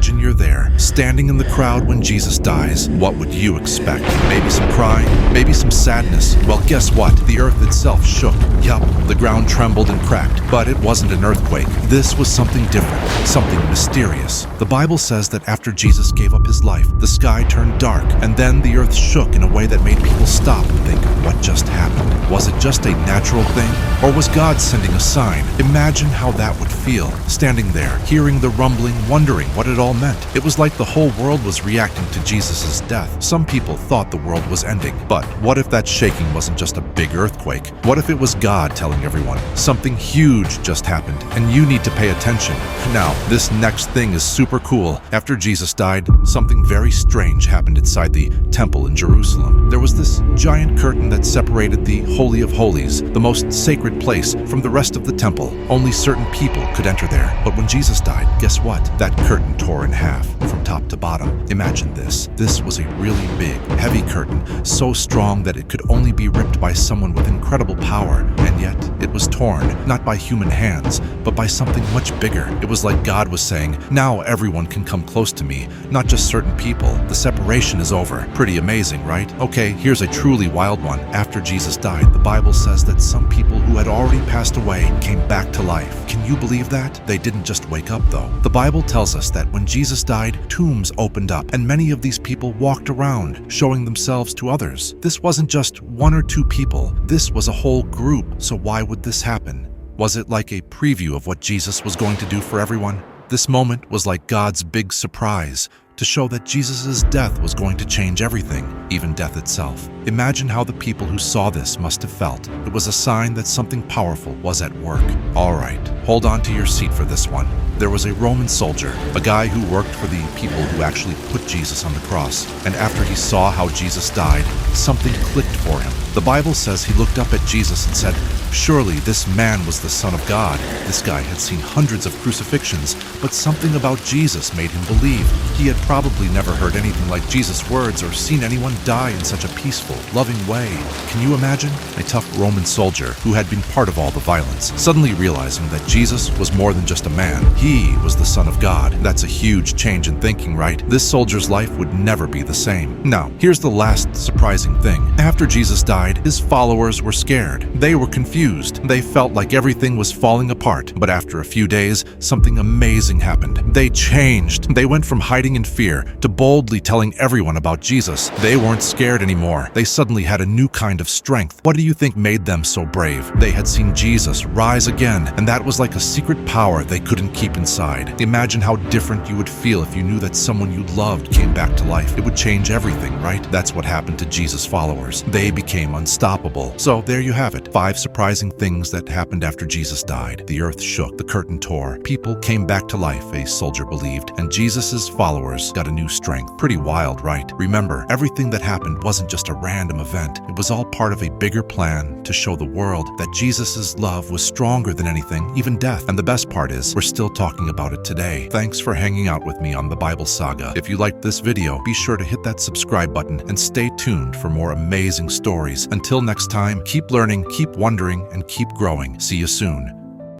Imagine you're there, standing in the crowd when Jesus dies. What would you expect? Maybe some crying? Maybe some sadness? Well, guess what? The earth itself shook. Yup, the ground trembled and cracked. But it wasn't an earthquake. This was something different, something mysterious. The Bible says that after Jesus gave up his life, the sky turned dark, and then the earth shook in a way that made people stop and think, what just happened? Was it just a natural thing? Or was God sending a sign? Imagine how that would feel, standing there, hearing the rumbling, wondering what it all meant. It was like the whole world was reacting to Jesus' death. Some people thought the world was ending. But what if that shaking wasn't just a big earthquake? What if it was God telling everyone, something huge just happened, and you need to pay attention? Now, this next thing is super cool. After Jesus died, something very strange happened inside the temple in Jerusalem. There was this giant curtain that separated the Holy of Holies, the most sacred place, from the rest of the temple. Only certain people could enter there. But when Jesus died, guess what? That curtain tore in half, from top to bottom. Imagine this. This was a really big, heavy curtain, so strong that it could only be ripped by someone with incredible power. And yet, it was torn, not by human hands, but by something much bigger. It was like God was saying, now everyone can come close to me, not just certain people. The separation is over. Pretty amazing, right? Okay, here's a truly wild one. After Jesus died, the Bible says that some people who had already passed away came back to life. Can you believe that? They didn't just wake up, though. The Bible tells us that when Jesus died, tombs opened up, and many of these people walked around, showing themselves to others. This wasn't just one or two people. This was a whole group. So why would this happen? Was it like a preview of what Jesus was going to do for everyone? This moment was like God's big surprise, to show that Jesus' death was going to change everything, even death itself. Imagine how the people who saw this must have felt. It was a sign that something powerful was at work. All right, hold on to your seat for this one. There was a Roman soldier, a guy who worked for the people who actually put Jesus on the cross. And after he saw how Jesus died, something clicked for him. The Bible says he looked up at Jesus and said, surely this man was the Son of God. This guy had seen hundreds of crucifixions, but something about Jesus made him believe. He had probably never heard anything like Jesus' words or seen anyone die in such a peaceful, loving way. Can you imagine? A tough Roman soldier who had been part of all the violence, suddenly realizing that Jesus was more than just a man. He was the Son of God. That's a huge change in thinking, right? This soldier's life would never be the same. Now, here's the last surprising thing. After Jesus died, his followers were scared. They were confused. They felt like everything was falling apart. But after a few days, something amazing happened. They changed. They went from hiding in fear to boldly telling everyone about Jesus. They weren't scared anymore. They suddenly had a new kind of strength. What do you think made them so brave? They had seen Jesus rise again, and that was like a secret power they couldn't keep inside. Imagine how different you would feel if you knew that someone you loved came back to life. It would change everything, right? That's what happened to Jesus' followers. They became unstoppable. So there you have it. 5 surprising things that happened after Jesus died. The earth shook, the curtain tore, people came back to life, a soldier believed, and Jesus' followers got a new strength. Pretty wild, right? Remember, everything that happened wasn't just a random event. It was all part of a bigger plan to show the world that Jesus' love was stronger than anything, even death. And the best part is, we're still talking about it today. Thanks for hanging out with me on the Bible Saga. If you liked this video, be sure to hit that subscribe button and stay tuned for more amazing stories. Until next time, keep learning, keep wondering, and keep growing. See you soon.